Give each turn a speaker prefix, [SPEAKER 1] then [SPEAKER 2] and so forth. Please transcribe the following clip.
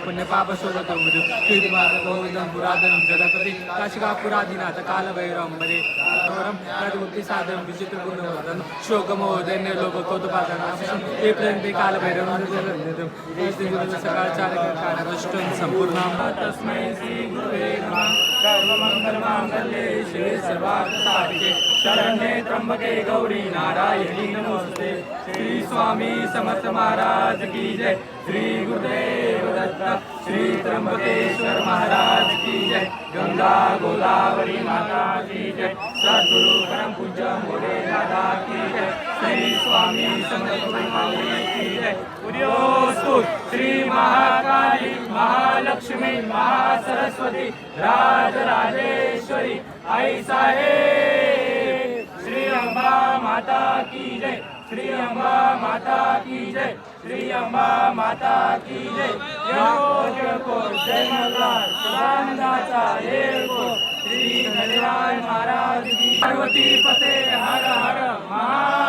[SPEAKER 1] पुण्य पाप शोधतो मृत्यू कीर्तिमान गोविंदम पुरातनम जगत्पति काशिकापुरादिनाथ कालभैरवं मध्ये मुक्ती साधन विचित्र गुणवर्धन शोकमोदन्य लोक कौतुपादनाशम ते प्रेम कालभैरवं सकाळच्या कार्यक्रम संपूर्ण तस्मै श्री गुरुवे नमः सर्वमंगलमांगल्ये शिवे सर्वार्थसाधिके शरण्ये त्र्यंबके गौरी नारायणी नमोस्तुते श्री स्वामी समर्थ महाराज की जय श्री गुरुदेव दत्त श्री त्र्यंबकेश्वर महाराज की जय गंगा गोदावरी माता की जय सद्गुरु परम पूज्य मोरे दादा की जय श्री स्वामी समर्थ महाराज की जय उदयोस्तु श्री महाकाली महालक्ष्मी महासरस्वती राजराजेश्वरी आई साहेब श्री अम्बा माता की जय श्री अम्बा माता की जय श्री अम्बा माता की जय को जय मल्हार सदानंदाचा को श्री नटराज महाराज की पार्वती पते हर हर महा